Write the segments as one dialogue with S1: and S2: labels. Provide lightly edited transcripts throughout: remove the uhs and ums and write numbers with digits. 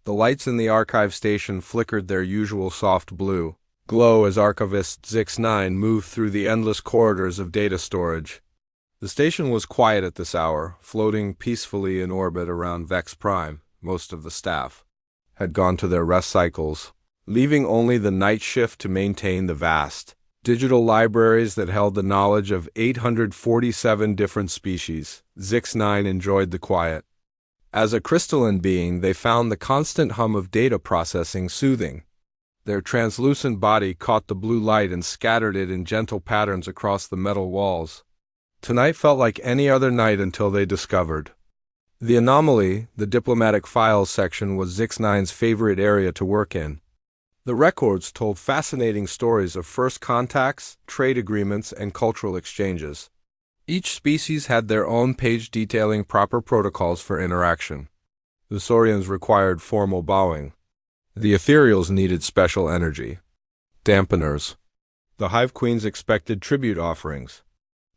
S1: The lights in the archive station flickered their usual soft blue glow as Archivist Zix9 moved through the endless corridors of data storage. The station was quiet at this hour, floating peacefully in orbit around Vex Prime. Most of the staff had gone to their rest cycles, leaving only the night shift to maintain the vast digital libraries that held the knowledge of 847 different species. Zix9 enjoyed the quiet. As a crystalline being, they found the constant hum of data processing soothing. Their translucent body caught the blue light and scattered it in gentle patterns across the metal walls. Tonight felt like any other night until they discovered the anomaly. The diplomatic files section was Zix9's favorite area to work in. The records told fascinating stories of first contacts, trade agreements, and cultural exchanges. Each species had their own page detailing proper protocols for interaction. The Saurians required formal bowing. The Ethereals needed special energy dampeners. The Hive Queens expected tribute offerings.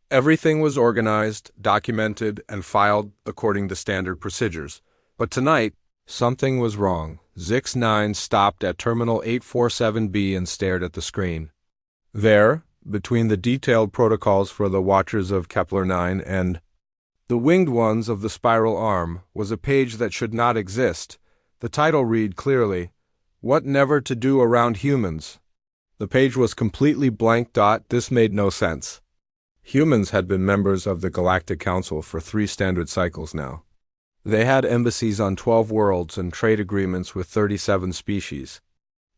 S1: Everything was organized, documented, and filed according to standard procedures. But tonight, something was wrong. Zix9 stopped at Terminal 847B and stared at the screen. There, between the detailed protocols for the Watchers of Kepler 9 and the Winged Ones of the Spiral Arm, was a page that should not exist. The title read clearly, "What Never to Do Around Humans." The page was completely blank. This made no sense. Humans had been members of the Galactic Council for 3 standard cycles now. They had embassies on 12 worlds and trade agreements with 37 species.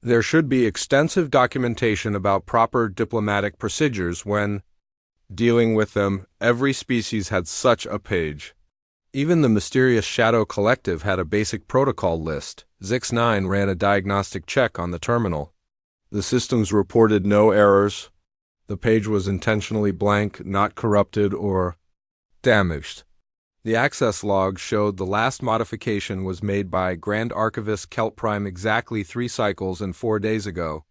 S1: There should be extensive documentation about proper diplomatic procedures when dealing with them. Every species had such a page. Even the mysterious Shadow Collective had a basic protocol list. Zix9 ran a diagnostic check on the terminal. The systems reported no errors. The page was intentionally blank, not corrupted or damaged. The access log showed the last modification was made by Grand Archivist Kelt Prime exactly 3 cycles and 4 days ago.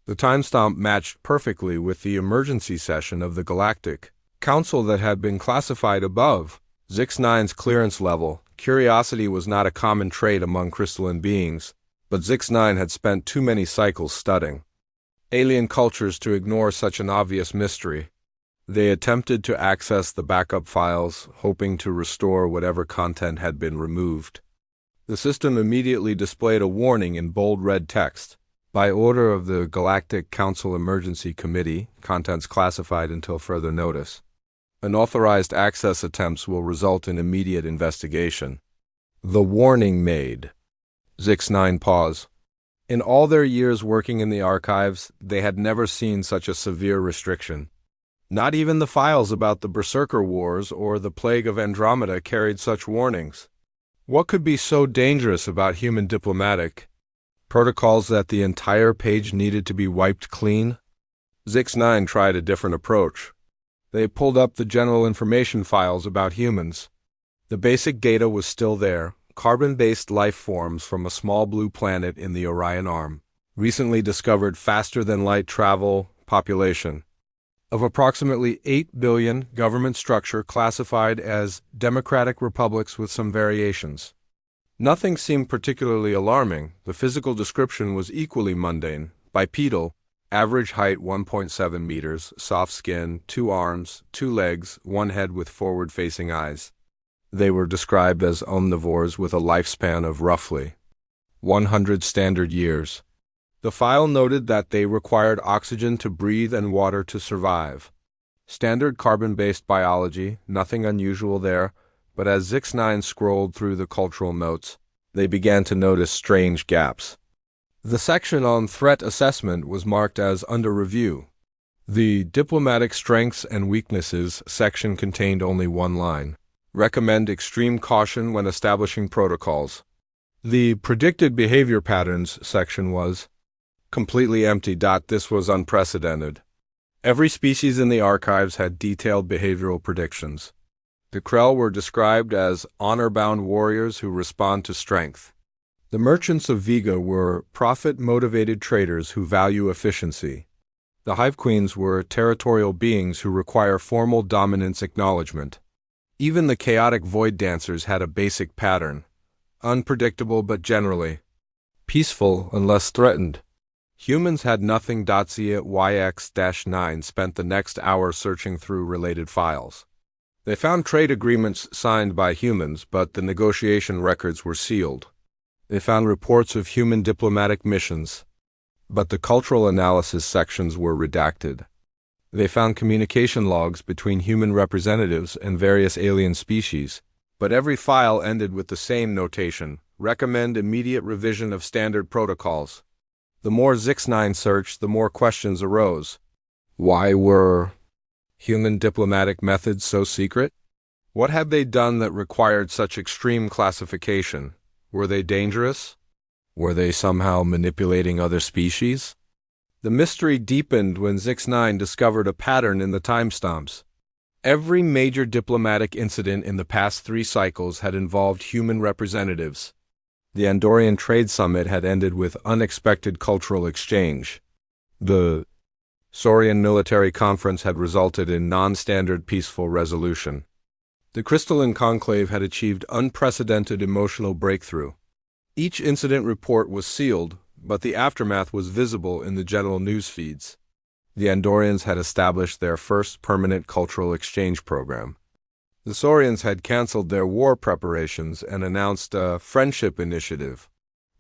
S1: The timestamp matched perfectly with the emergency session of the Galactic Council that had been classified above. Zix9's clearance level. Curiosity was not a common trait among crystalline beings, but Zix9 had spent too many cycles studying alien cultures to ignore such an obvious mystery. They attempted to access the backup files, hoping to restore whatever content had been removed. The system immediately displayed a warning in bold red text. By order of the Galactic Council Emergency Committee, contents classified until further notice. Unauthorized access attempts will result in immediate investigation. The warning made. Zix9 pause. In all their years working in the archives, they had never seen such a severe restriction. Not even the files about the Berserker Wars or the Plague of Andromeda carried such warnings. What could be so dangerous about human diplomatic protocols that the entire page needed to be wiped clean? Zix9 tried a different approach. They pulled up the general information files about humans. The basic data was still there. Carbon-based life forms from a small blue planet in the Orion Arm. Recently discovered faster-than-light travel population of approximately 8 billion, government structure classified as democratic republics with some variations. Nothing seemed particularly alarming. The physical description was equally mundane. Bipedal, average height 1.7 meters, soft skin, 2 arms, 2 legs, 1 head with forward-facing eyes. They were described as omnivores with a lifespan of roughly 100 standard years. The file noted that they required oxygen to breathe and water to survive. Standard carbon-based biology, nothing unusual there, but as Zix9 scrolled through the cultural notes, they began to notice strange gaps. The section on threat assessment was marked as under review. The diplomatic strengths and weaknesses section contained only 1 line. Recommend extreme caution when establishing protocols. The predicted behavior patterns section was completely empty. This was unprecedented. Every species in the archives had detailed behavioral predictions. The Krell were described as honor-bound warriors who respond to strength. The merchants of Vega were profit-motivated traders who value efficiency. The Hive Queens were territorial beings who require formal dominance acknowledgement. Even the chaotic void dancers had a basic pattern, unpredictable but generally peaceful unless threatened. Humans had nothing. ZYX-9 spent the next hour searching through related files. They found trade agreements signed by humans, but the negotiation records were sealed. They found reports of human diplomatic missions, but the cultural analysis sections were redacted. They found communication logs between human representatives and various alien species, but every file ended with the same notation: recommend immediate revision of standard protocols. The more ZX9 searched, the more questions arose. Why were human diplomatic methods so secret? What had they done that required such extreme classification? Were they dangerous? Were they somehow manipulating other species? The mystery deepened when ZX9 discovered a pattern in the timestamps. Every major diplomatic incident in the past 3 cycles had involved human representatives. The Andorian Trade Summit had ended with unexpected cultural exchange. The Saurian military conference had resulted in non-standard peaceful resolution. The Crystalline Conclave had achieved unprecedented emotional breakthrough. Each incident report was sealed, but the aftermath was visible in the general news feeds. The Andorians had established their first permanent cultural exchange program. The Saurians had canceled their war preparations and announced a friendship initiative.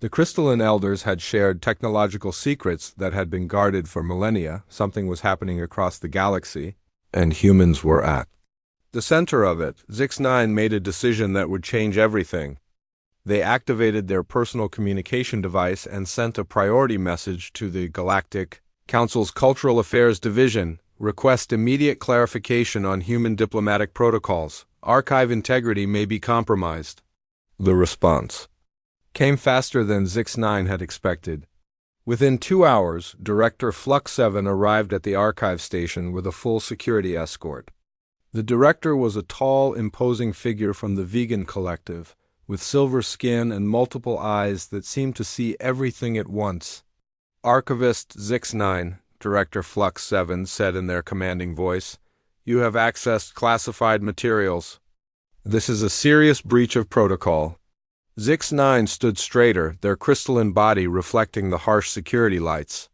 S1: The Crystalline Elders had shared technological secrets that had been guarded for millennia. Something was happening across the galaxy, and humans were at the center of it. ZX9 made a decision that would change everything. They activated their personal communication device and sent a priority message to the Galactic Council's Cultural Affairs Division. Request immediate clarification on human diplomatic protocols. Archive integrity may be compromised. The response came faster than ZX9 had expected. Within 2 hours, Director Flux 7 arrived at the archive station with a full security escort. The director was a tall, imposing figure from the Vegan Collective, with silver skin and multiple eyes that seemed to see everything at once. Archivist ZX9, Director Flux 7 said in their commanding voice, "You have accessed classified materials. This is a serious breach of protocol." ZX9 stood straighter, their crystalline body reflecting the harsh security lights.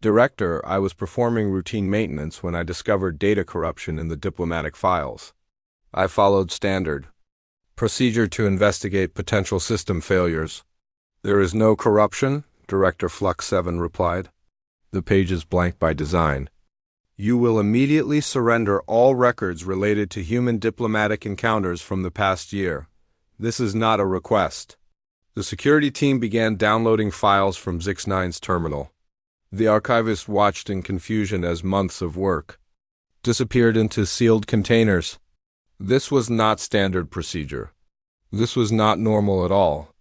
S1: "Director, I was performing routine maintenance when I discovered data corruption in the diplomatic files. I followed standard procedure to investigate potential system failures." "There is no corruption," Director Flux 7 replied. "The page is blank by design. You will immediately surrender all records related to human diplomatic encounters from the past year. This is not a request." The security team began downloading files from ZX9's terminal. The archivist watched in confusion as months of work disappeared into sealed containers. This was not standard procedure. This was not normal at all.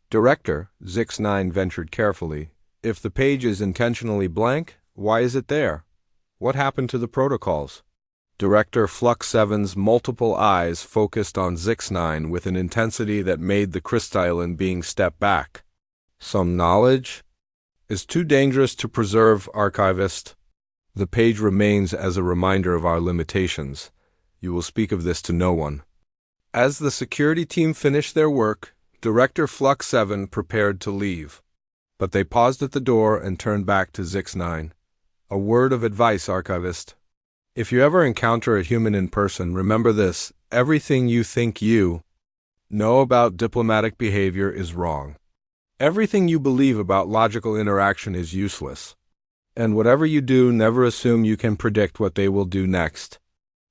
S1: "Director," ZX9 ventured carefully, "if the page is intentionally blank, why is it there? What happened to the protocols?" Director Flux 7's multiple eyes focused on ZX9 with an intensity that made the crystalline being step back. "Some knowledge is too dangerous to preserve, Archivist. The page remains as a reminder of our limitations. You will speak of this to no one." As the security team finished their work, Director Flux 7 prepared to leave. But they paused at the door and turned back to ZX9. "A word of advice, Archivist. If you ever encounter a human in person, remember this: everything you think you know about diplomatic behavior is wrong. Everything you believe about logical interaction is useless. And whatever you do, never assume you can predict what they will do next."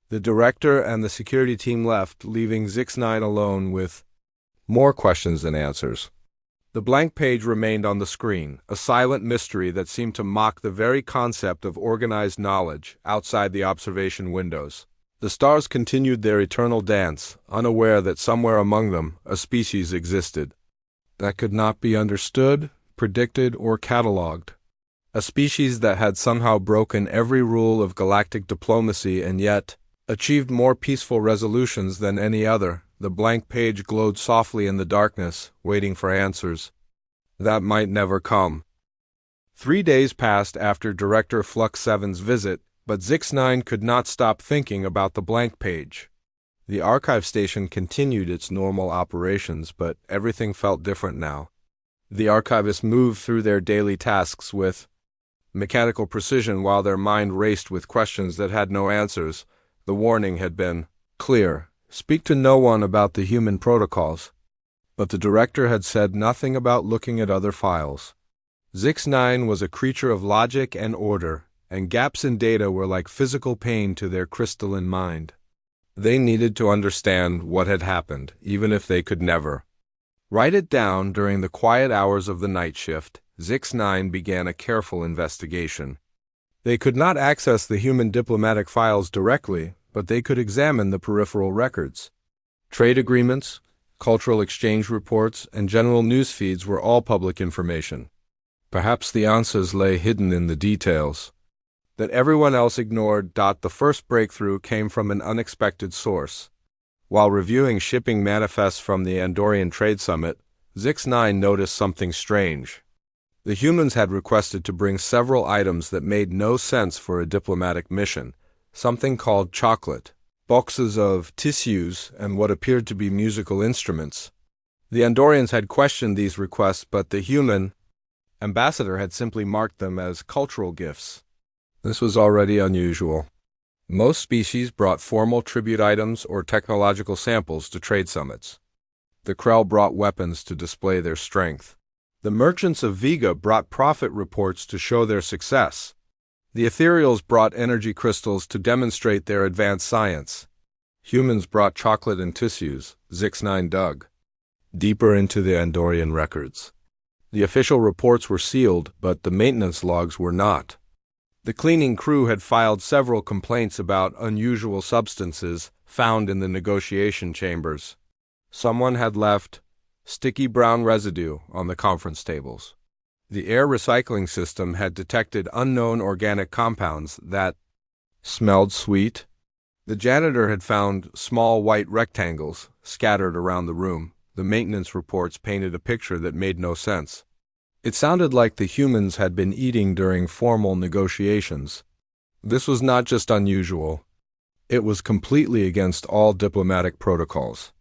S1: The director and the security team left, leaving ZX9 alone with more questions than answers. The blank page remained on the screen, a silent mystery that seemed to mock the very concept of organized knowledge outside the observation windows. The stars continued their eternal dance, unaware that somewhere among them a species existed that could not be understood, predicted, or catalogued. A species that had somehow broken every rule of galactic diplomacy and yet achieved more peaceful resolutions than any other. The blank page glowed softly in the darkness, waiting for answers that might never come. 3 days passed after Director Flux 7's visit, but ZX9 could not stop thinking about the blank page. The archive station continued its normal operations, but everything felt different now. The archivists moved through their daily tasks with mechanical precision while their mind raced with questions that had no answers. The warning had been clear: speak to no one about the human protocols. But the director had said nothing about looking at other files. Zix-9 was a creature of logic and order, and gaps in data were like physical pain to their crystalline mind. They needed to understand what had happened, even if they could never write it down. During the quiet hours of the night shift, Zix-9 began a careful investigation. They could not access the human diplomatic files directly, but they could examine the peripheral records. Trade agreements, cultural exchange reports, and general news feeds were all public information. Perhaps the answers lay hidden in the details that everyone else ignored. The first breakthrough came from an unexpected source. While reviewing shipping manifests from the Andorian Trade Summit, Zix-9 noticed something strange. The humans had requested to bring several items that made no sense for a diplomatic mission, something called chocolate, boxes of tissues, and what appeared to be musical instruments. The Andorians had questioned these requests, but the human ambassador had simply marked them as cultural gifts. This was already unusual. Most species brought formal tribute items or technological samples to trade summits. The Krell brought weapons to display their strength. The merchants of Vega brought profit reports to show their success. The ethereals brought energy crystals to demonstrate their advanced science. Humans brought chocolate and tissues. Zix-9 dug deeper into the Andorian records. The official reports were sealed, but the maintenance logs were not. The cleaning crew had filed several complaints about unusual substances found in the negotiation chambers. Someone had left sticky brown residue on the conference tables. The air recycling system had detected unknown organic compounds that smelled sweet. The janitor had found small white rectangles scattered around the room. The maintenance reports painted a picture that made no sense. It sounded like the humans had been eating during formal negotiations. This was not just unusual. It was completely against all diplomatic protocols.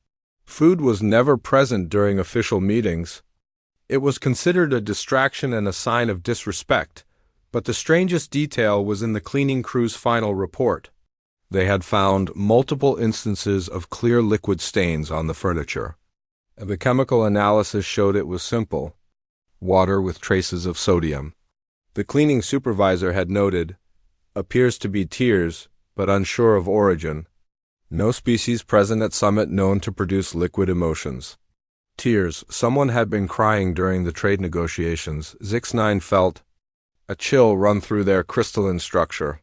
S1: Food was never present during official meetings. It was considered a distraction and a sign of disrespect, but the strangest detail was in the cleaning crew's final report. They had found multiple instances of clear liquid stains on the furniture. The chemical analysis showed it was simple: water with traces of sodium. The cleaning supervisor had noted, appears to be tears, but unsure of origin. No species present at summit known to produce liquid emotions. Tears. Someone had been crying during the trade negotiations. Zix-9 felt a chill run through their crystalline structure.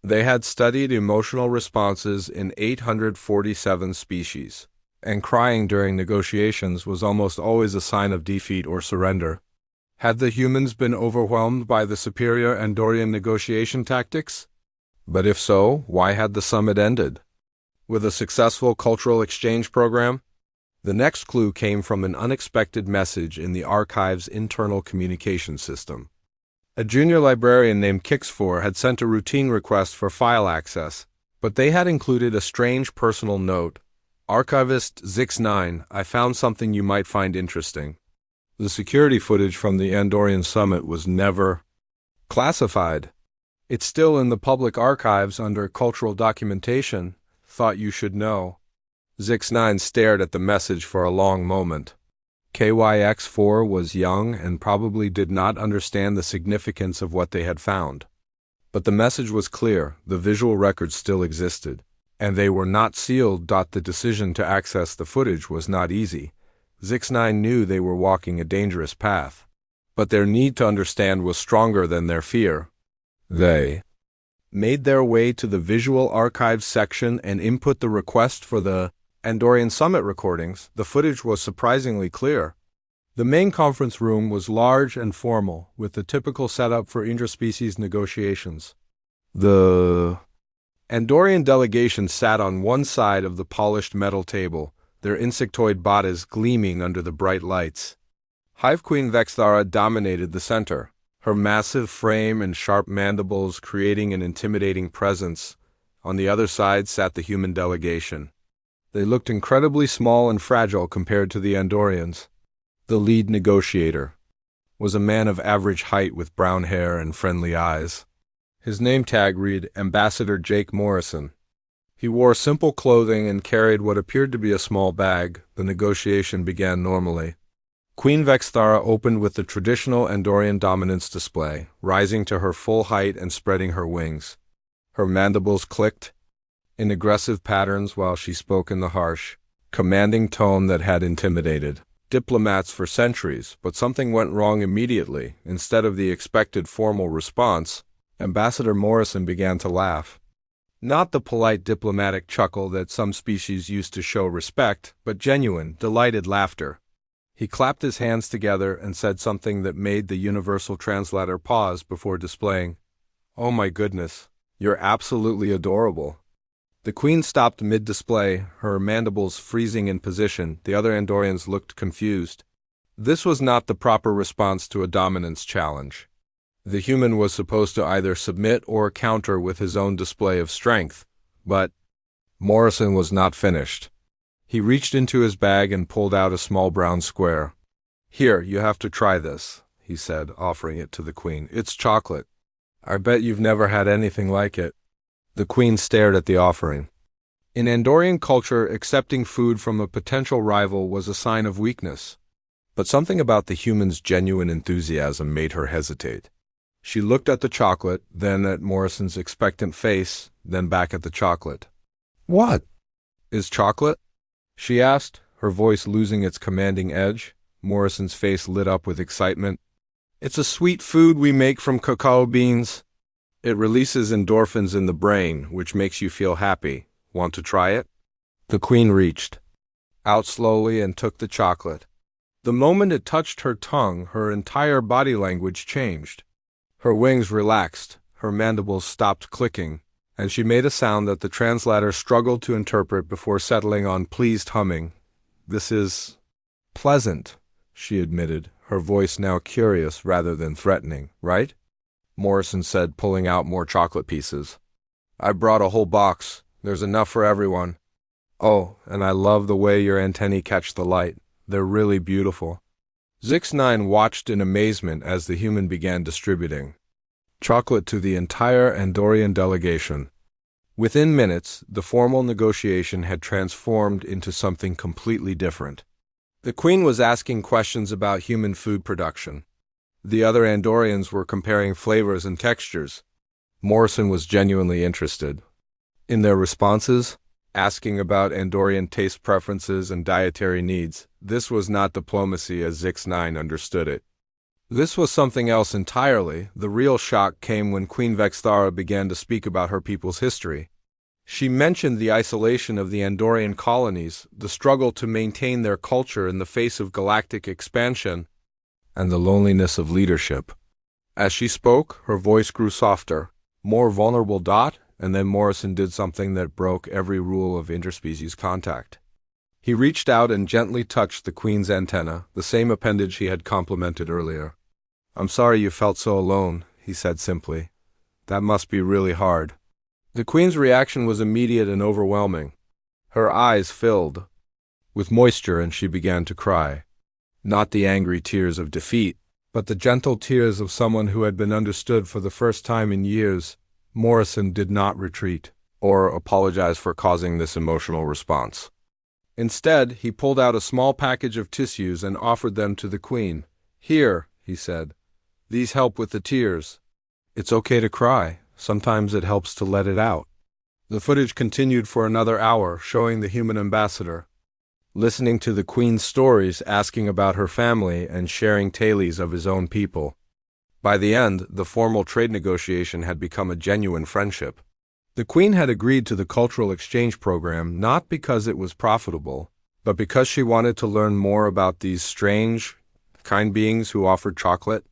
S1: They had studied emotional responses in 847 species, and crying during negotiations was almost always a sign of defeat or surrender. Had the humans been overwhelmed by the superior Andorian negotiation tactics? But if so, why had the summit ended? With a successful cultural exchange program? The next clue came from an unexpected message in the archive's internal communication system. A junior librarian named Kixfor had sent a routine request for file access, but they had included a strange personal note. Archivist Zix-9, I found something you might find interesting. The security footage from the Andorian summit was never classified. It's still in the public archives under cultural documentation. Thought you should know. Zix-9 stared at the message for a long moment. KYX-4 was young and probably did not understand the significance of what they had found. But the message was clear: the visual records still existed, and they were not sealed. The decision to access the footage was not easy. Zix-9 knew they were walking a dangerous path, but their need to understand was stronger than their fear. They made their way to the visual archives section and input the request for the Andorian summit recordings. The footage was surprisingly clear. The main conference room was large and formal, with the typical setup for interspecies negotiations. The Andorian delegation sat on one side of the polished metal table, their insectoid bodies gleaming under the bright lights. Hive Queen Vexthara dominated the center, her massive frame and sharp mandibles creating an intimidating presence. On the other side sat the human delegation. They looked incredibly small and fragile compared to the Andorians. The lead negotiator, was a man of average height with brown hair and friendly eyes. His name tag read Ambassador Jake Morrison. He wore simple clothing and carried what appeared to be a small bag. The negotiation began normally. Queen Vexthara opened with the traditional Andorian dominance display, rising to her full height and spreading her wings. Her mandibles clicked in aggressive patterns while she spoke in the harsh, commanding tone that had intimidated diplomats for centuries, but something went wrong immediately. Instead of the expected formal response, Ambassador Morrison began to laugh. Not the polite diplomatic chuckle that some species use to show respect, but genuine, delighted laughter. He clapped his hands together and said something that made the universal translator pause before displaying, "Oh my goodness, you're absolutely adorable." The queen stopped mid-display, her mandibles freezing in position. The other Andorians looked confused. This was not the proper response to a dominance challenge. The human was supposed to either submit or counter with his own display of strength, but Morrison was not finished. He reached into his bag and pulled out a small brown square. "Here, you have to try this," he said, offering it to the queen. "It's chocolate. I bet you've never had anything like it." The queen stared at the offering. In Andorian culture, accepting food from a potential rival was a sign of weakness. But something about the human's genuine enthusiasm made her hesitate. She looked at the chocolate, then at Morrison's expectant face, then back at the chocolate. "What is chocolate?" she asked, her voice losing its commanding edge. Morrison's face lit up with excitement. "It's a sweet food we make from cacao beans. It releases endorphins in the brain, which makes you feel happy. Want to try it?" The queen reached out slowly and took the chocolate. The moment it touched her tongue, her entire body language changed. Her wings relaxed, her mandibles stopped clicking, and she made a sound that the translator struggled to interpret before settling on pleased humming. "This is pleasant," she admitted, her voice now curious rather than threatening. "Right?" Morrison said, pulling out more chocolate pieces. "I brought a whole box. There's enough for everyone. Oh, and I love the way your antennae catch the light. They're really beautiful." Zix9 watched in amazement as the human began distributing chocolate to the entire Andorian delegation. Within minutes, the formal negotiation had transformed into something completely different. The queen was asking questions about human food production. The other Andorians were comparing flavors and textures. Morrison was genuinely interested in their responses, asking about Andorian taste preferences and dietary needs. This was not diplomacy as Zix9 understood it. This was something else entirely. The real shock came when Queen Vexthara began to speak about her people's history. She mentioned the isolation of the Andorian colonies, the struggle to maintain their culture in the face of galactic expansion, and the loneliness of leadership. As she spoke, her voice grew softer, more vulnerable. And then Morrison did something that broke every rule of interspecies contact. He reached out and gently touched the queen's antenna, the same appendage he had complimented earlier. "I'm sorry you felt so alone," he said simply. "That must be really hard." The queen's reaction was immediate and overwhelming. Her eyes filled with moisture and she began to cry. Not the angry tears of defeat, but the gentle tears of someone who had been understood for the first time in years. Morrison did not retreat or apologize for causing this emotional response. Instead, he pulled out a small package of tissues and offered them to the queen. "Here," he said. "These help with the tears. It's okay to cry. Sometimes it helps to let it out." The footage continued for another hour, showing the human ambassador listening to the queen's stories, asking about her family, and sharing tales of his own people. By the end, the formal trade negotiation had become a genuine friendship. The queen had agreed to the cultural exchange program not because it was profitable, but because she wanted to learn more about these strange, kind beings who offered chocolate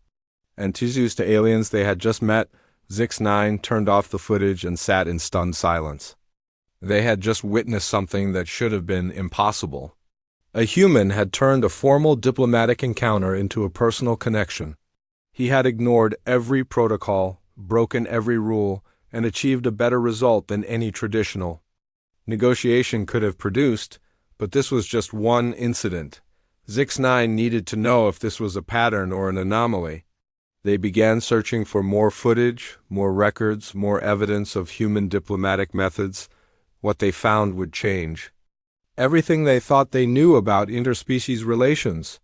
S1: and tissues to aliens they had just met. Zix9 turned off the footage and sat in stunned silence. They had just witnessed something that should have been impossible. A human had turned a formal diplomatic encounter into a personal connection. He had ignored every protocol, broken every rule, and achieved a better result than any traditional negotiation could have produced, but this was just one incident. Zix-9 needed to know if this was a pattern or an anomaly. They began searching for more footage, more records, more evidence of human diplomatic methods. What they found would change everything they thought they knew about interspecies relations.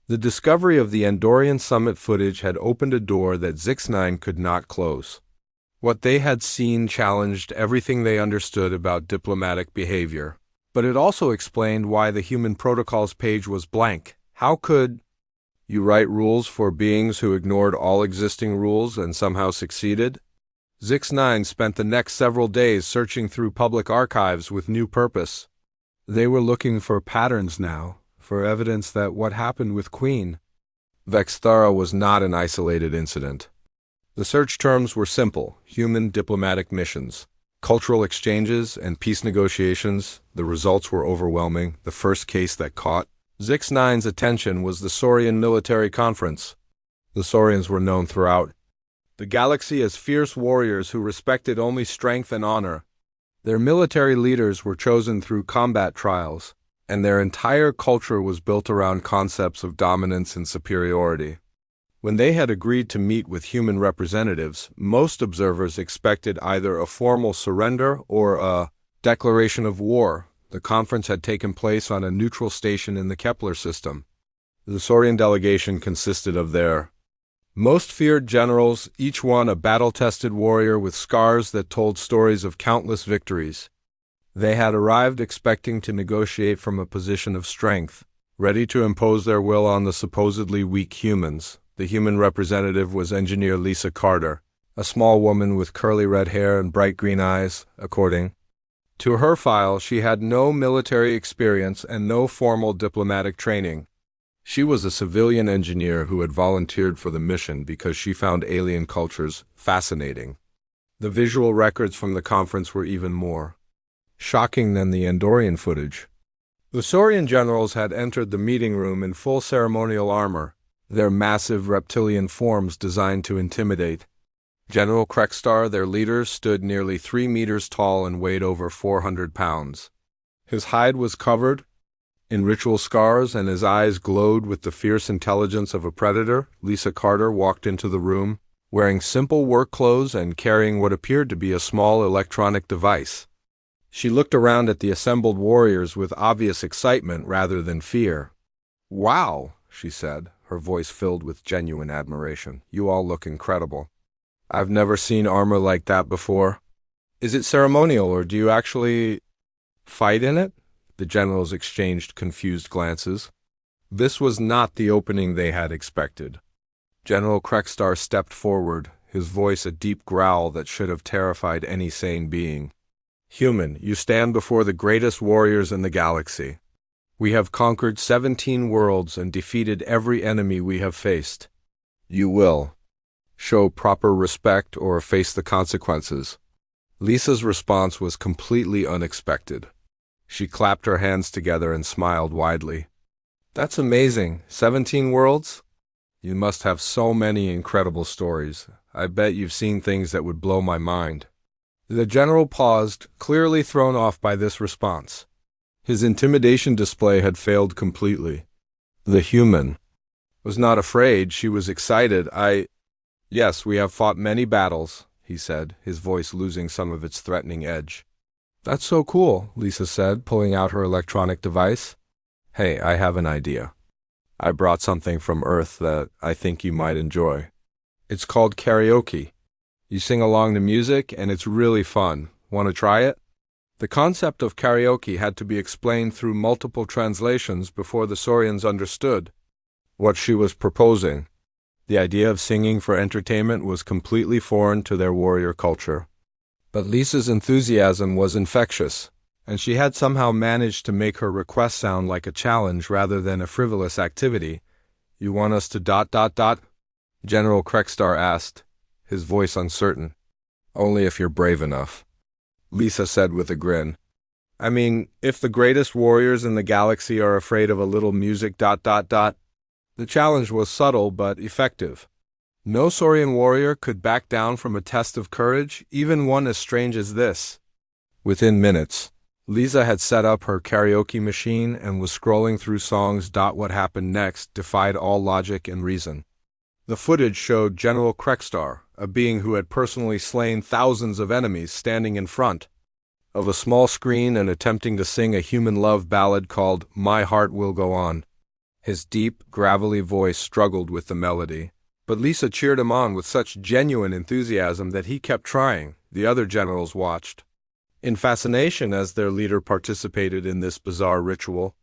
S1: The discovery of the Andorian summit footage had opened a door that Zix-9 could not close. What they had seen challenged everything they understood about diplomatic behavior. But it also explained why the human protocols page was blank. How could you write rules for beings who ignored all existing rules and somehow succeeded? Zix-9 spent the next several days searching through public archives with new purpose. They were looking for patterns now, for evidence that what happened with Queen Vexthara was not an isolated incident. The search terms were simple: human diplomatic missions, cultural exchanges, and peace negotiations. The results were overwhelming. The first case that caught Zix-9's attention was the Saurian military conference. The Saurians were known throughout the galaxy as fierce warriors who respected only strength and honor. Their military leaders were chosen through combat trials, and their entire culture was built around concepts of dominance and superiority. When they had agreed to meet with human representatives, most observers expected either a formal surrender or a declaration of war. The conference had taken place on a neutral station in the Kepler system. The Saurian delegation consisted of their most feared generals, each one a battle-tested warrior with scars that told stories of countless victories. They had arrived expecting to negotiate from a position of strength, ready to impose their will on the supposedly weak humans. The human representative was engineer Lisa Carter, a small woman with curly red hair and bright green eyes. According to her file, she had no military experience and no formal diplomatic training. She was a civilian engineer who had volunteered for the mission because she found alien cultures fascinating. The visual records from the conference were even more shocking than the Andorian footage. The Saurian generals had entered the meeting room in full ceremonial armor, their massive reptilian forms designed to intimidate. General Krekstar, their leader, stood nearly 3 meters tall and weighed over 400 pounds. His hide was covered in ritual scars, and his eyes glowed with the fierce intelligence of a predator. Lisa Carter walked into the room, wearing simple work clothes and carrying what appeared to be a small electronic device. She looked around at the assembled warriors with obvious excitement rather than fear. "Wow," she said, her voice filled with genuine admiration. "You all look incredible. I've never seen armor like that before. Is it ceremonial, or do you actually fight in it?" The generals exchanged confused glances. This was not the opening they had expected. General Krekstar stepped forward, his voice a deep growl that should have terrified any sane being. "Human, you stand before the greatest warriors in the galaxy. We have conquered 17 worlds and defeated every enemy we have faced. You will show proper respect or face the consequences." Lisa's response was completely unexpected. She clapped her hands together and smiled widely. "That's amazing. 17 worlds? You must have so many incredible stories. I bet you've seen things that would blow my mind." The general paused, clearly thrown off by this response. His intimidation display had failed completely. The human was not afraid, she was excited. Yes, we have fought many battles," he said, his voice losing some of its threatening edge. "That's so cool," Lisa said, pulling out her electronic device. "Hey, I have an idea. I brought something from Earth that I think you might enjoy. It's called karaoke. You sing along to music, and it's really fun. Want to try it?" The concept of karaoke had to be explained through multiple translations before the Saurians understood what she was proposing. The idea of singing for entertainment was completely foreign to their warrior culture. But Lisa's enthusiasm was infectious, and she had somehow managed to make her request sound like a challenge rather than a frivolous activity. "You want us to ... General Krekstar asked, his voice uncertain. "Only if you're brave enough," Lisa said with a grin. "I mean, if the greatest warriors in the galaxy are afraid of a little music ... The challenge was subtle but effective. No Saurian warrior could back down from a test of courage, even one as strange as this. Within minutes, Lisa had set up her karaoke machine and was scrolling through songs. What happened next defied all logic and reason. The footage showed General Krekstar, a being who had personally slain thousands of enemies, standing in front of a small screen and attempting to sing a human love ballad called My Heart Will Go On. His deep, gravelly voice struggled with the melody, but Lisa cheered him on with such genuine enthusiasm that he kept trying. The other generals watched in fascination as their leader participated in this bizarre ritual.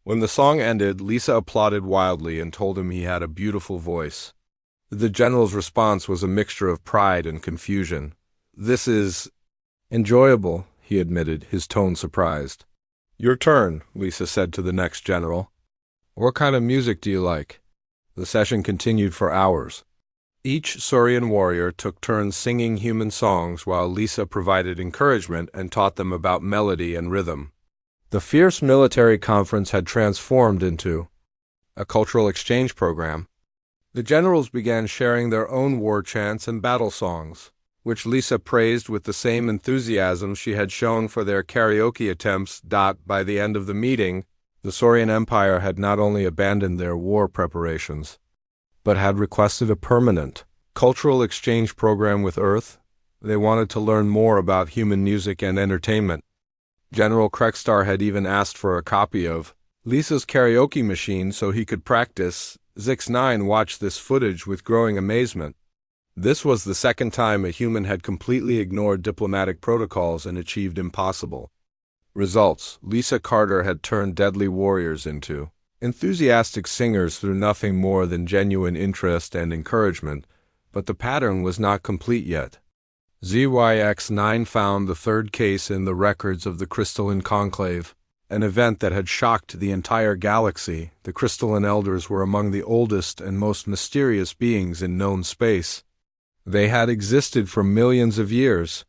S1: When the song ended, Lisa applauded wildly and told him he had a beautiful voice. The general's response was a mixture of pride and confusion. "This is enjoyable," he admitted, his tone surprised. "Your turn," Lisa said to the next general. "What kind of music do you like?" The session continued for hours. Each Saurian warrior took turns singing human songs while Lisa provided encouragement and taught them about melody and rhythm. The fierce military conference had transformed into a cultural exchange program. The generals began sharing their own war chants and battle songs, which Lisa praised with the same enthusiasm she had shown for their karaoke attempts. By the end of the meeting, the Saurian Empire had not only abandoned their war preparations, but had requested a permanent cultural exchange program with Earth. They wanted to learn more about human music and entertainment. General Krekstar had even asked for a copy of Lisa's karaoke machine so he could practice. Zix9 watched this footage with growing amazement. This was the second time a human had completely ignored diplomatic protocols and achieved impossible results. Lisa Carter had turned deadly warriors into enthusiastic singers through nothing more than genuine interest and encouragement, but the pattern was not complete yet. ZYX9 found the third case in the records of the Crystalline Conclave, an event that had shocked the entire galaxy. The Crystalline Elders were among the oldest and most mysterious beings in known space. They had existed for millions of years,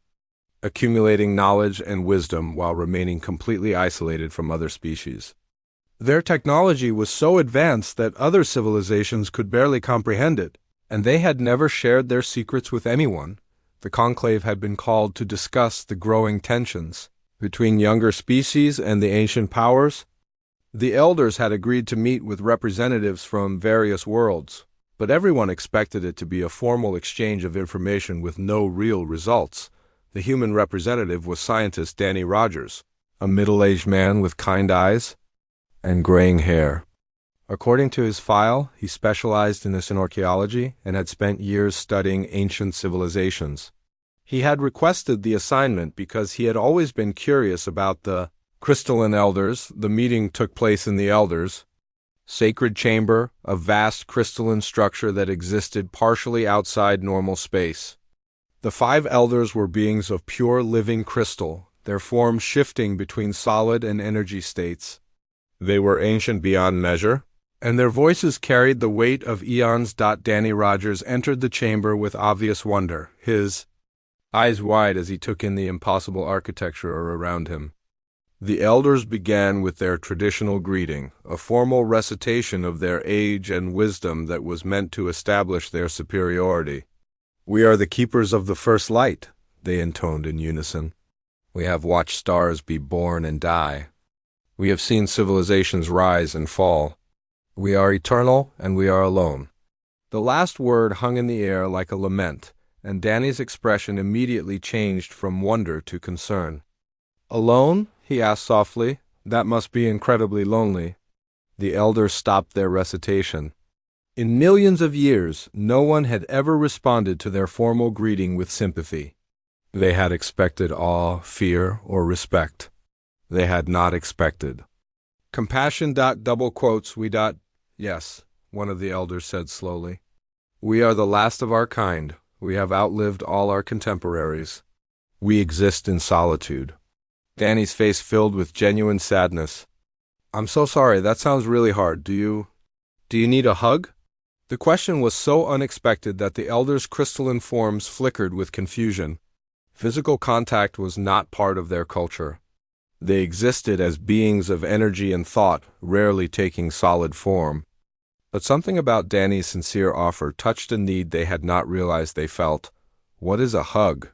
S1: accumulating knowledge and wisdom while remaining completely isolated from other species. Their technology was so advanced that other civilizations could barely comprehend it, and they had never shared their secrets with anyone. The conclave had been called to discuss the growing tensions between younger species and the ancient powers. The elders had agreed to meet with representatives from various worlds, but everyone expected it to be a formal exchange of information with no real results. The human representative was scientist Danny Rogers, a middle-aged man with kind eyes and graying hair. According to his file, he specialized in archaeology and had spent years studying ancient civilizations. He had requested the assignment because he had always been curious about the Crystalline Elders. The meeting took place in the Elders' sacred chamber, a vast crystalline structure that existed partially outside normal space. The 5 elders were beings of pure living crystal, their forms shifting between solid and energy states. They were ancient beyond measure, and their voices carried the weight of eons. Danny Rogers entered the chamber with obvious wonder, his eyes wide as he took in the impossible architecture around him. The elders began with their traditional greeting, a formal recitation of their age and wisdom that was meant to establish their superiority. "We are the keepers of the first light," they intoned in unison. "We have watched stars be born and die. We have seen civilizations rise and fall. We are eternal, and we are alone." The last word hung in the air like a lament, and Danny's expression immediately changed from wonder to concern. "Alone?" he asked softly. "That must be incredibly lonely." The elders stopped their recitation. In millions of years, no one had ever responded to their formal greeting with sympathy. They had expected awe, fear, or respect. They had not expected compassion. We. Yes, one of the elders said slowly. "We are the last of our kind. We have outlived all our contemporaries. We exist in solitude." Danny's face filled with genuine sadness. "I'm so sorry, that sounds really hard. Do you need a hug?" The question was so unexpected that the elders' crystalline forms flickered with confusion. Physical contact was not part of their culture. They existed as beings of energy and thought, rarely taking solid form. But something about Danny's sincere offer touched a need they had not realized they felt. "What is a hug?"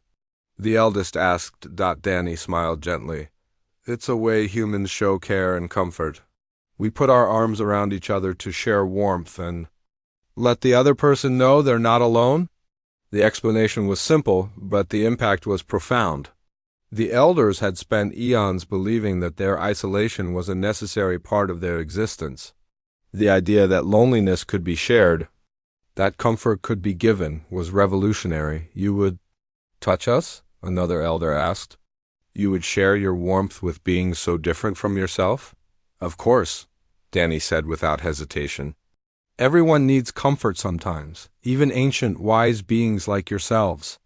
S1: the eldest asked. Danny smiled gently. It's a way humans show care and comfort. We put our arms around each other to share warmth and let the other person know they're not alone. The explanation was simple, but the impact was profound. The elders had spent eons believing that their isolation was a necessary part of their existence. The idea that loneliness could be shared, that comfort could be given, was revolutionary. "You would touch us?" another elder asked. "You would share your warmth with beings so different from yourself?" "Of course," Danny said without hesitation. "Everyone needs comfort sometimes, even ancient, wise beings like yourselves."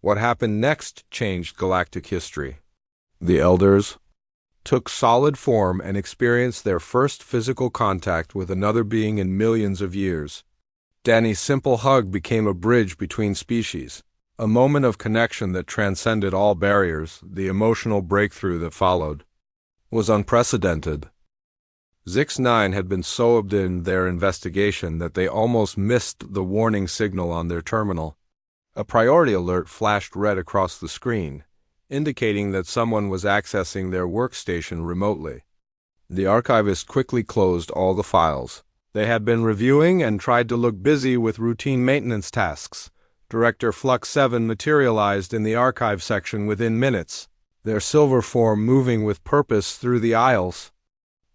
S1: What happened next changed galactic history. The elders took solid form and experienced their first physical contact with another being in millions of years. Danny's simple hug became a bridge between species, a moment of connection that transcended all barriers. The emotional breakthrough that followed was unprecedented. Zix-9 had been so absorbed in their investigation that they almost missed the warning signal on their terminal. A priority alert flashed red across the screen, indicating that someone was accessing their workstation remotely. The archivist quickly closed all the files they had been reviewing and tried to look busy with routine maintenance tasks. Director Flux 7 materialized in the archive section within minutes, their silver form moving with purpose through the aisles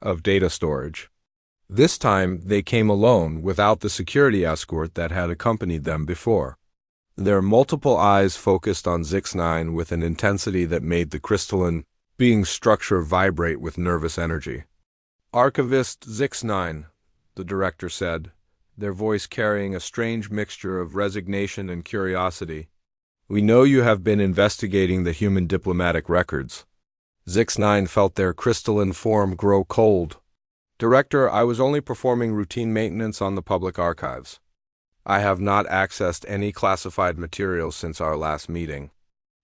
S1: of data storage. This time they came alone, without the security escort that had accompanied them before. Their multiple eyes focused on Zix-9 with an intensity that made the crystalline being's structure vibrate with nervous energy. "Archivist Zix-9," the director said, their voice carrying a strange mixture of resignation and curiosity. "We know you have been investigating the human diplomatic records." Zix-9 felt their crystalline form grow cold. "Director, I was only performing routine maintenance on the public archives. I have not accessed any classified materials since our last meeting."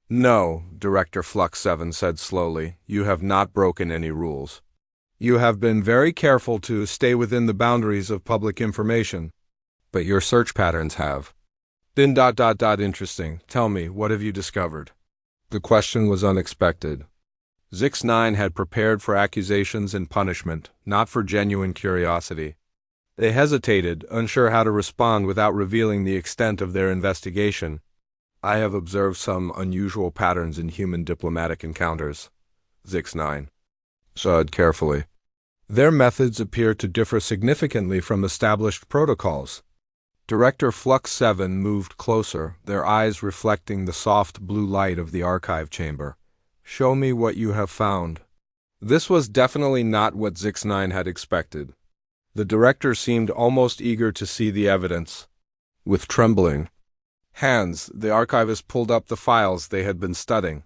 S1: "No," Director Flux 7 said slowly, "you have not broken any rules. You have been very careful to stay within the boundaries of public information, but your search patterns have been ... Interesting. Tell me, what have you discovered?" The question was unexpected. Zix-9 had prepared for accusations and punishment, not for genuine curiosity. They hesitated, unsure how to respond without revealing the extent of their investigation. "I have observed some unusual patterns in human diplomatic encounters," Zix-9 said carefully. "Their methods appear to differ significantly from established protocols." Director Flux 7 moved closer, their eyes reflecting the soft blue light of the archive chamber. "Show me what you have found." This was definitely not what Zix-9 had expected. The director seemed almost eager to see the evidence. With trembling hands, the archivist pulled up the files they had been studying.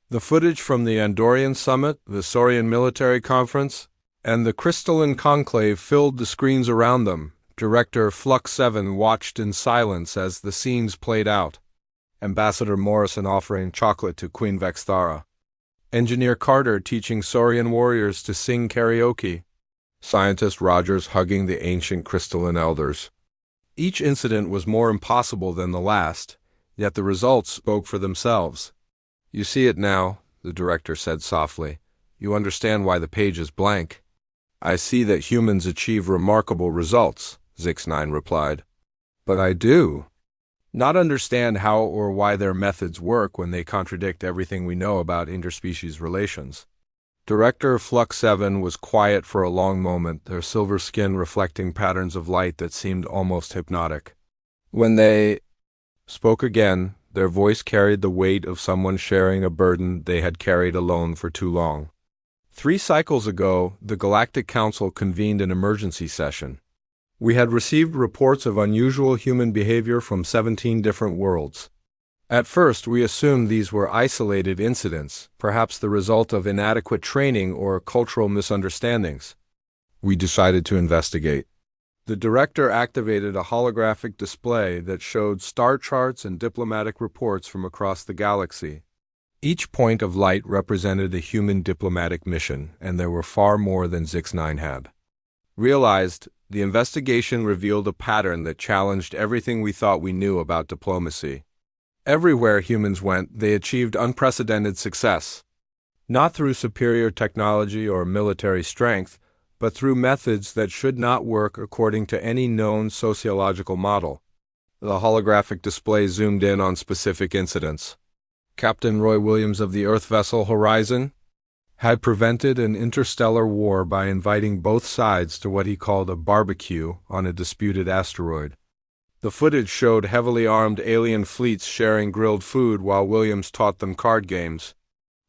S1: The footage from the Andorian Summit, the Saurian Military Conference, and the Crystalline Conclave filled the screens around them. Director Flux 7 watched in silence as the scenes played out. Ambassador Morrison offering chocolate to Queen Vexthara. Engineer Carter teaching Saurian warriors to sing karaoke. Scientist Rogers hugging the ancient crystalline elders. Each incident was more impossible than the last, yet the results spoke for themselves. "You see it now," the director said softly. "You understand why the page is blank." "I see that humans achieve remarkable results," Zix-9 replied. "But I do not understand how or why their methods work when they contradict everything we know about interspecies relations." Director Flux 7 was quiet for a long moment, their silver skin reflecting patterns of light that seemed almost hypnotic. When they spoke again, their voice carried the weight of someone sharing a burden they had carried alone for too long. 3 cycles ago, the Galactic Council convened an emergency session. We had received reports of unusual human behavior from 17 different worlds. At first, we assumed these were isolated incidents, perhaps the result of inadequate training or cultural misunderstandings. We decided to investigate. The director activated a holographic display that showed star charts and diplomatic reports from across the galaxy. Each point of light represented a human diplomatic mission, and there were far more than Zix-9 had realized. The investigation revealed a pattern that challenged everything we thought we knew about diplomacy. Everywhere humans went, they achieved unprecedented success. not through superior technology or military strength, but through methods that should not work according to any known sociological model. The holographic display zoomed in on specific incidents. Captain Roy Williams of the Earth vessel Horizon had prevented an interstellar war by inviting both sides to what he called a barbecue on a disputed asteroid. The footage showed heavily armed alien fleets sharing grilled food while Williams taught them card games.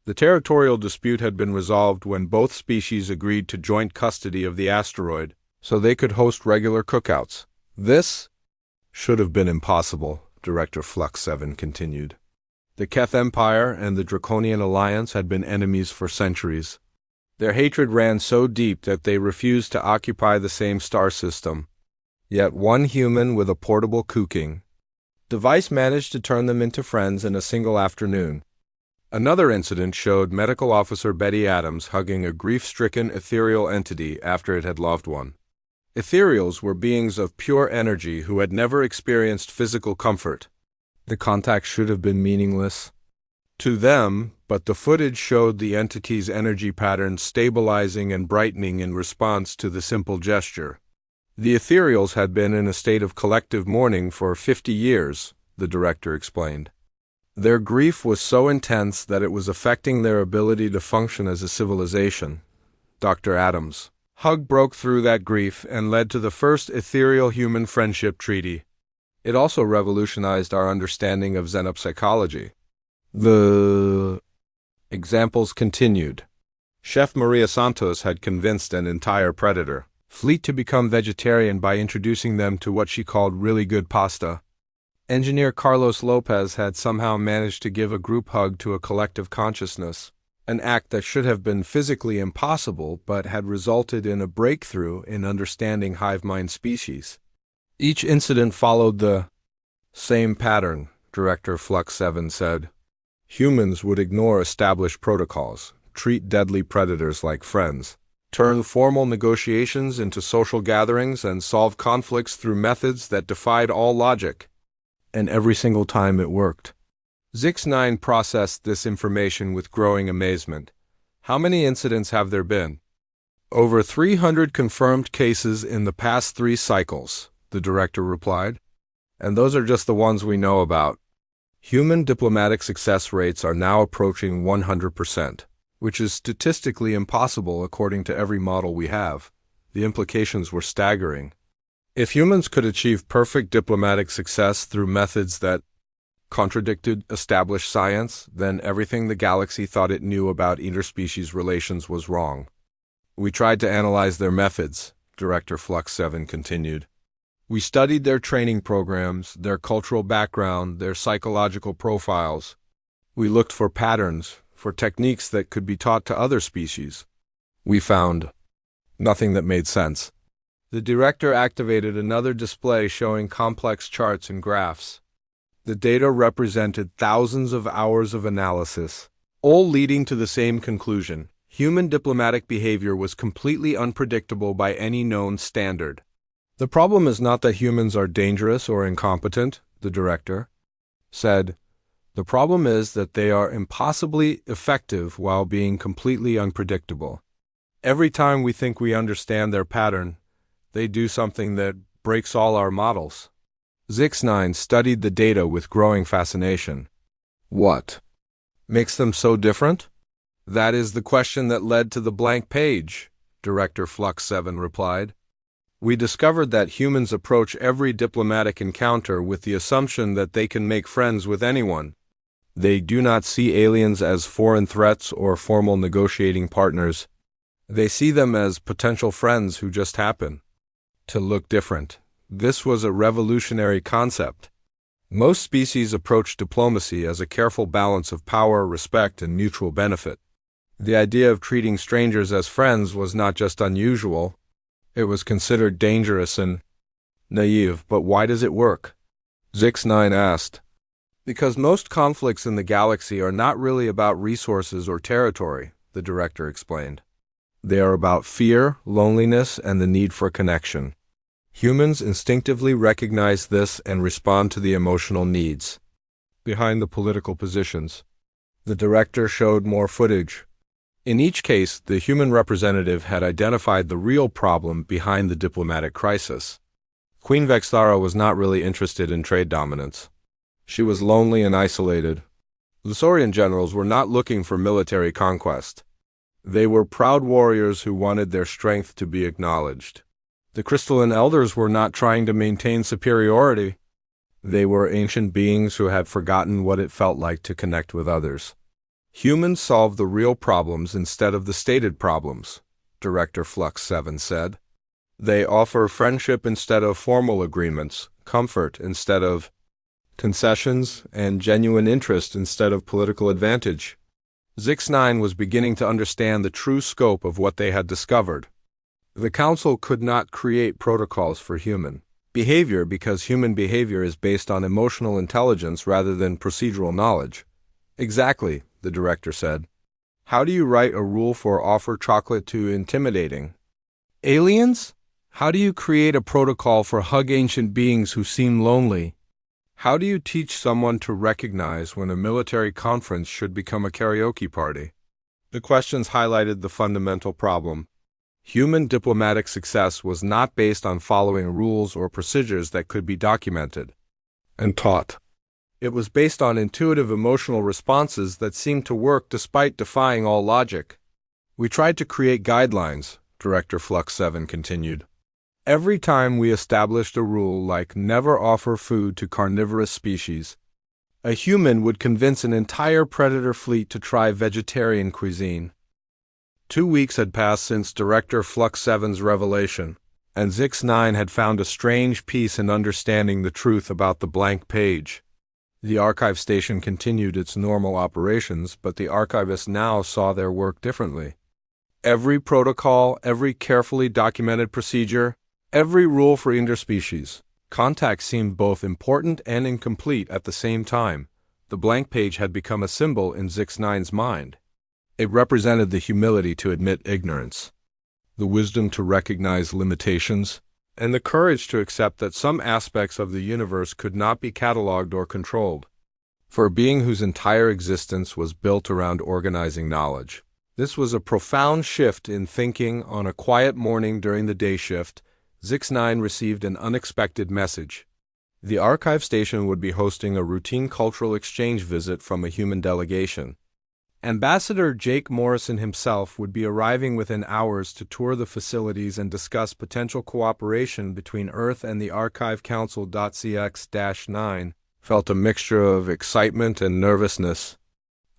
S1: The territorial dispute had been resolved when both species agreed to joint custody of the asteroid, so they could host regular cookouts. This should have been impossible, Director Flux 7 continued. The Keth Empire and the Draconian Alliance had been enemies for centuries. Their hatred ran so deep that they refused to occupy the same star system. Yet one human with a portable cooking device managed to turn them into friends in a single afternoon. Another incident showed Medical Officer Betty Adams hugging a grief-stricken ethereal entity after it had loved one. Ethereals were beings of pure energy who had never experienced physical comfort. The contact should have been meaningless to them, but the footage showed the entity's energy pattern stabilizing and brightening in response to the simple gesture. The ethereals had been in a state of collective mourning for 50 years, the director explained. Their grief was so intense that it was affecting their ability to function as a civilization. Dr. Adams' hug broke through that grief and led to the first ethereal-human friendship treaty. It also revolutionized our understanding of xenopsychology. The examples continued. Chef Maria Santos had convinced an entire predator fleet to become vegetarian by introducing them to what she called really good pasta. Engineer Carlos Lopez had somehow managed to give a group hug to a collective consciousness, an act that should have been physically impossible but had resulted in a breakthrough in understanding hive mind species. Each incident followed the same pattern, Director Flux 7 said. Humans would ignore established protocols, treat deadly predators like friends, turn formal negotiations into social gatherings, and solve conflicts through methods that defied all logic. And every single time it worked. Zix9 processed this information with growing amazement. How many incidents have there been? Over 300 confirmed cases in the past 3 cycles, the director replied. And those are just the ones we know about. Human diplomatic success rates are now approaching 100%, which is statistically impossible according to every model we have. The implications were staggering. If humans could achieve perfect diplomatic success through methods that contradicted established science, then everything the galaxy thought it knew about interspecies relations was wrong. We tried to analyze their methods, Director Flux 7 continued. We studied their training programs, their cultural background, their psychological profiles. We looked for patterns, for techniques that could be taught to other species. We found nothing that made sense. The director activated another display showing complex charts and graphs. The data represented thousands of hours of analysis, all leading to the same conclusion. Human diplomatic behavior was completely unpredictable by any known standard. The problem is not that humans are dangerous or incompetent, the director said. The problem is that they are impossibly effective while being completely unpredictable. Every time we think we understand their pattern, they do something that breaks all our models. Zix9 studied the data with growing fascination. What makes them so different? That is the question that led to the blank page, Director Flux 7 replied. We discovered that humans approach every diplomatic encounter with the assumption that they can make friends with anyone. They do not see aliens as foreign threats or formal negotiating partners. They see them as potential friends who just happen to look different. This was a revolutionary concept. Most species approach diplomacy as a careful balance of power, respect, and mutual benefit. The idea of treating strangers as friends was not just unusual. It was considered dangerous and naive, but why does it work? Zix9 asked. Because most conflicts in the galaxy are not really about resources or territory, the director explained. They are about fear, loneliness, and the need for connection. Humans instinctively recognize this and respond to the emotional needs behind the political positions. The director showed more footage. In each case, the human representative had identified the real problem behind the diplomatic crisis. Queen Vexthara was not really interested in trade dominance. She was lonely and isolated. The Saurian generals were not looking for military conquest. They were proud warriors who wanted their strength to be acknowledged. The crystalline elders were not trying to maintain superiority. They were ancient beings who had forgotten what it felt like to connect with others. Humans solve the real problems instead of the stated problems, Director Flux 7 said. They offer friendship instead of formal agreements, comfort instead of concessions, and genuine interest instead of political advantage. Zix9 was beginning to understand the true scope of what they had discovered. The Council could not create protocols for human behavior because human behavior is based on emotional intelligence rather than procedural knowledge. Exactly, the director said. How do you write a rule for offer chocolate to intimidating aliens? How do you create a protocol for hug ancient beings who seem lonely? How do you teach someone to recognize when a military conference should become a karaoke party? The questions highlighted the fundamental problem. Human diplomatic success was not based on following rules or procedures that could be documented and taught. It was based on intuitive emotional responses that seemed to work despite defying all logic. We tried to create guidelines, Director Flux 7 continued. Every time we established a rule like never offer food to carnivorous species, a human would convince an entire predator fleet to try vegetarian cuisine. 2 weeks had passed since Director Flux 7's revelation, and Zix9 had found a strange peace in understanding the truth about the blank page. The archive station continued its normal operations, but the archivists now saw their work differently. Every protocol, every carefully documented procedure, every rule for interspecies contact seemed both important and incomplete at the same time. The blank page had become a symbol in Zix9's mind. It represented the humility to admit ignorance, the wisdom to recognize limitations, and the courage to accept that some aspects of the universe could not be cataloged or controlled. For a being whose entire existence was built around organizing knowledge, this was a profound shift in thinking. On a quiet morning during the day shift, Zix9 received an unexpected message. The archive station would be hosting a routine cultural exchange visit from a human delegation. Ambassador Jake Morrison himself would be arriving within hours to tour the facilities and discuss potential cooperation between Earth and the Archive Council. CX-9 felt a mixture of excitement and nervousness.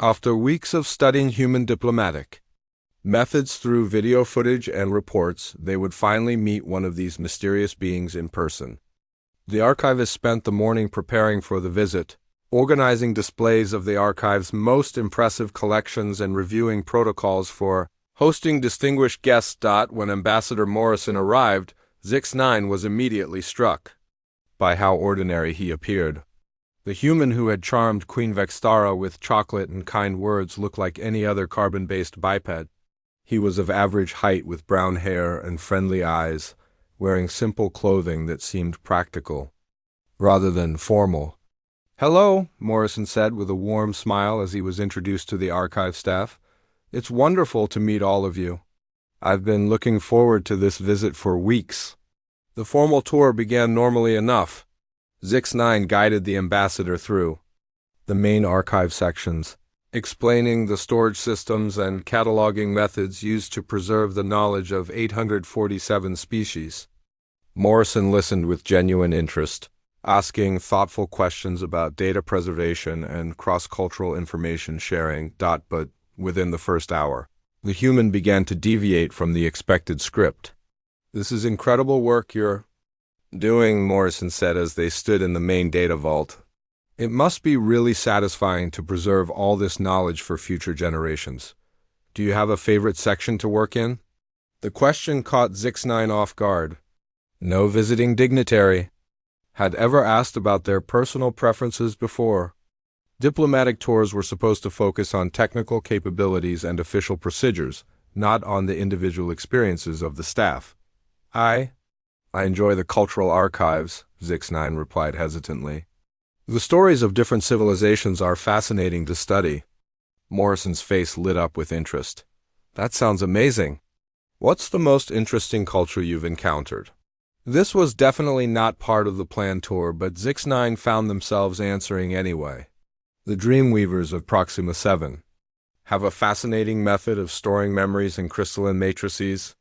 S1: After weeks of studying human diplomatic methods through video footage and reports, they would finally meet one of these mysterious beings in person. The archivist spent the morning preparing for the visit, organizing displays of the archive's most impressive collections and reviewing protocols for hosting distinguished guests. When Ambassador Morrison arrived, Zix9 was immediately struck by how ordinary he appeared. The human who had charmed Queen Vexthara with chocolate and kind words looked like any other carbon-based biped. He was of average height with brown hair and friendly eyes, wearing simple clothing that seemed practical, rather than formal. "Hello," Morrison said with a warm smile as he was introduced to the archive staff. "It's wonderful to meet all of you. I've been looking forward to this visit for weeks." The formal tour began normally enough. Zix9 guided the ambassador through the main archive sections, explaining the storage systems and cataloging methods used to preserve the knowledge of 847 species. Morrison listened with genuine interest, asking thoughtful questions about data preservation and cross-cultural information sharing. But within the first hour, the human began to deviate from the expected script. "This is incredible work you're doing," Morrison said as they stood in the main data vault. "It must be really satisfying to preserve all this knowledge for future generations. Do you have a favorite section to work in?" The question caught Zix9 off guard. No visiting dignitary had ever asked about their personal preferences before. Diplomatic tours were supposed to focus on technical capabilities and official procedures, not on the individual experiences of the staff. I enjoy the cultural archives," Zix9 replied hesitantly. "The stories of different civilizations are fascinating to study." Morrison's face lit up with interest. That sounds amazing. What's the most interesting culture you've encountered? This was definitely not part of the planned tour, but Zix9 found themselves answering anyway. The Dreamweavers of Proxima 7 have a fascinating method of storing memories in crystalline matrices.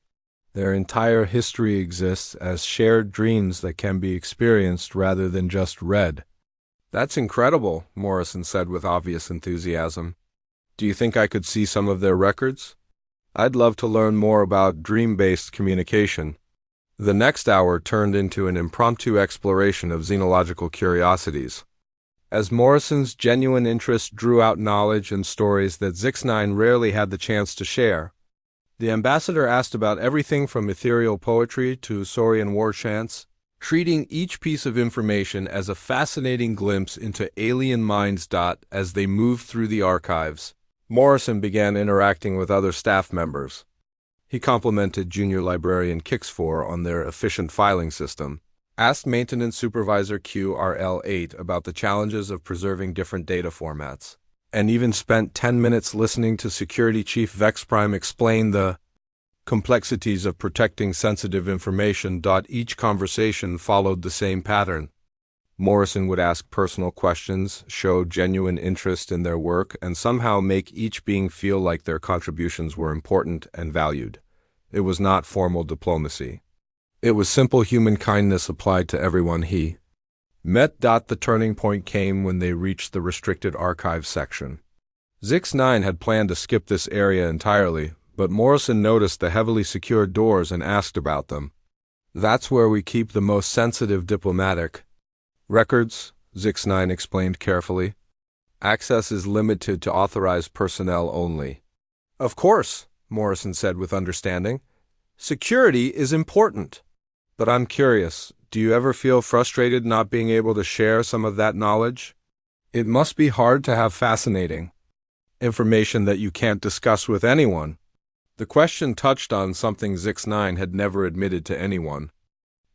S1: Their entire history exists as shared dreams that can be experienced rather than just read. That's incredible, Morrison said with obvious enthusiasm. Do you think I could see some of their records? I'd love to learn more about dream-based communication. The next hour turned into an impromptu exploration of xenological curiosities. As Morrison's genuine interest drew out knowledge and stories that Zix9 rarely had the chance to share, the ambassador asked about everything from ethereal poetry to Saurian war chants, treating each piece of information as a fascinating glimpse into alien minds. As they moved through the archives, Morrison began interacting with other staff members. He complimented Junior Librarian Kix4 on their efficient filing system, asked Maintenance Supervisor QRL8 about the challenges of preserving different data formats, and even spent 10 minutes listening to Security Chief Vex Prime explain the complexities of protecting sensitive information. Each conversation followed the same pattern. Morrison would ask personal questions, show genuine interest in their work, and somehow make each being feel like their contributions were important and valued. It was not formal diplomacy. It was simple human kindness applied to everyone he met. The turning point came when they reached the restricted archives section. Zix9 had planned to skip this area entirely, but Morrison noticed the heavily secured doors and asked about them. That's where we keep the most sensitive diplomatic records, Zix9 explained carefully. Access is limited to authorized personnel only. Of course, Morrison said with understanding. Security is important. But I'm curious, do you ever feel frustrated not being able to share some of that knowledge? It must be hard to have fascinating information that you can't discuss with anyone. The question touched on something Zix9 had never admitted to anyone.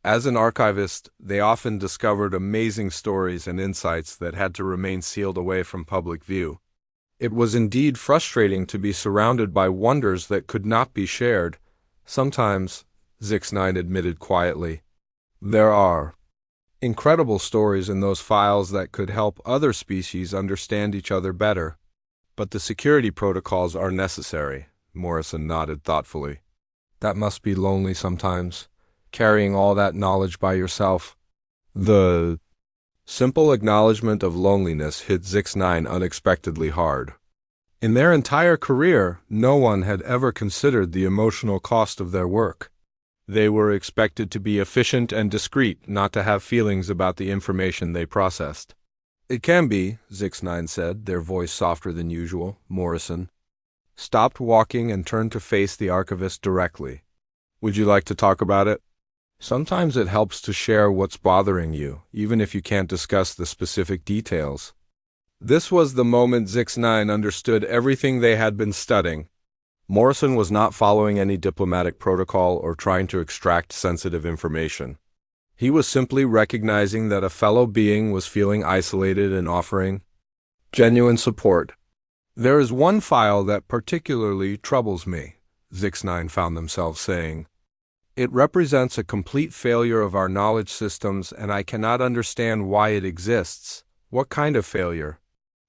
S1: As an archivist, they often discovered amazing stories and insights that had to remain sealed away from public view. It was indeed frustrating to be surrounded by wonders that could not be shared. Sometimes, Zix9 admitted quietly, there are incredible stories in those files that could help other species understand each other better. But the security protocols are necessary, Morrison nodded thoughtfully. That must be lonely sometimes, carrying all that knowledge by yourself. The simple acknowledgement of loneliness hit Zix9 unexpectedly hard. In their entire career, no one had ever considered the emotional cost of their work. They were expected to be efficient and discreet, not to have feelings about the information they processed. It can be, Zix9 said, their voice softer than usual. Morrison stopped walking and turned to face the archivist directly. Would you like to talk about it? Sometimes it helps to share what's bothering you, even if you can't discuss the specific details. This was the moment Zix9 understood everything they had been studying. Morrison was not following any diplomatic protocol or trying to extract sensitive information. He was simply recognizing that a fellow being was feeling isolated and offering genuine support. There is one file that particularly troubles me, Zix9 found themselves saying. It represents a complete failure of our knowledge systems, and I cannot understand why it exists. What kind of failure?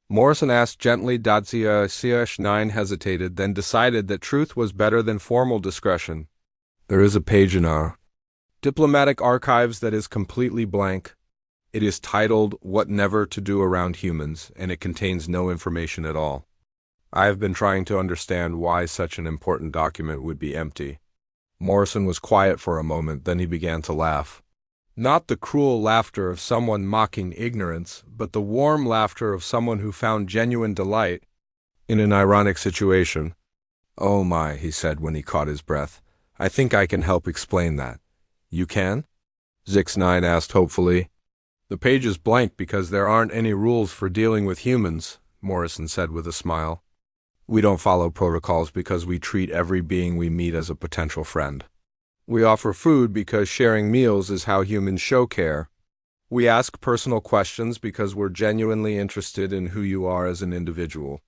S1: Morrison asked gently. Zix9 hesitated, then decided that truth was better than formal discretion. There is a page in our diplomatic archives that is completely blank. It is titled What Never to Do Around Humans, and it contains no information at all. I have been trying to understand why such an important document would be empty. Morrison was quiet for a moment, then he began to laugh. Not the cruel laughter of someone mocking ignorance, but the warm laughter of someone who found genuine delight in an ironic situation. Oh my, he said when he caught his breath. I think I can help explain that. You can? Zix9 asked hopefully. The page is blank because there aren't any rules for dealing with humans, Morrison said with a smile. We don't follow protocols because we treat every being we meet as a potential friend. We offer food because sharing meals is how humans show care. We ask personal questions because we're genuinely interested in who you are as an individual.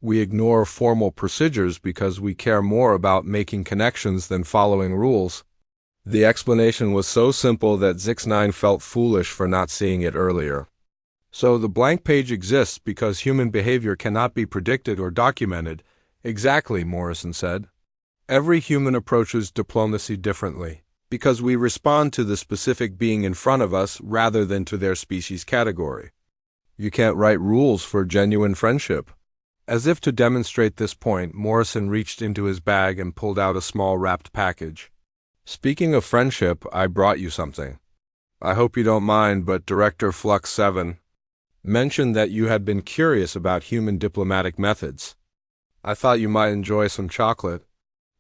S1: We ignore formal procedures because we care more about making connections than following rules. The explanation was so simple that Zix9 felt foolish for not seeing it earlier. So the blank page exists because human behavior cannot be predicted or documented. Exactly, Morrison said. Every human approaches diplomacy differently, because we respond to the specific being in front of us rather than to their species category. You can't write rules for genuine friendship. As if to demonstrate this point, Morrison reached into his bag and pulled out a small wrapped package. Speaking of friendship, I brought you something. I hope you don't mind, but Director Flux 7 mentioned that you had been curious about human diplomatic methods. I thought you might enjoy some chocolate.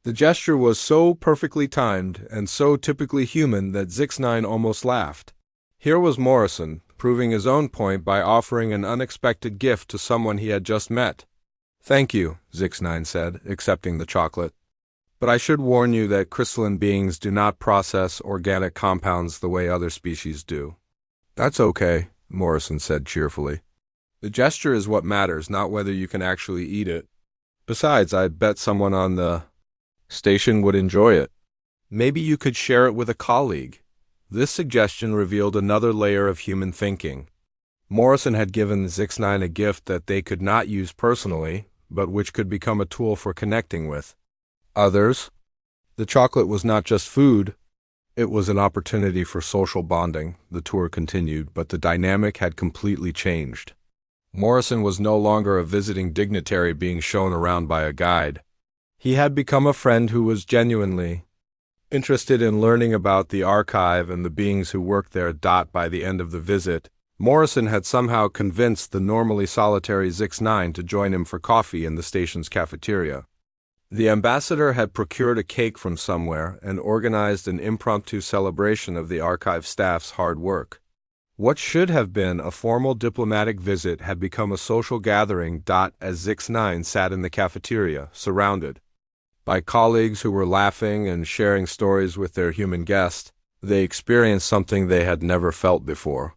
S1: The gesture was so perfectly timed and so typically human that Zix9 almost laughed. Here was Morrison, proving his own point by offering an unexpected gift to someone he had just met. Thank you, Zix9 said, accepting the chocolate. But I should warn you that crystalline beings do not process organic compounds the way other species do. That's okay, Morrison said cheerfully. The gesture is what matters, not whether you can actually eat it. Besides, I bet someone on the station would enjoy it. Maybe you could share it with a colleague. This suggestion revealed another layer of human thinking. Morrison had given Zix9 a gift that they could not use personally, but which could become a tool for connecting with others. The chocolate was not just food, it was an opportunity for social bonding. The tour continued, but the dynamic had completely changed. Morrison was no longer a visiting dignitary being shown around by a guide. He had become a friend who was genuinely interested in learning about the archive and the beings who worked there. By the end of the visit, Morrison had somehow convinced the normally solitary Zix9 to join him for coffee in the station's cafeteria. The ambassador had procured a cake from somewhere and organized an impromptu celebration of the archive staff's hard work. What should have been a formal diplomatic visit had become a social gathering. As Zix9 sat in the cafeteria, surrounded by colleagues who were laughing and sharing stories with their human guest, they experienced something they had never felt before.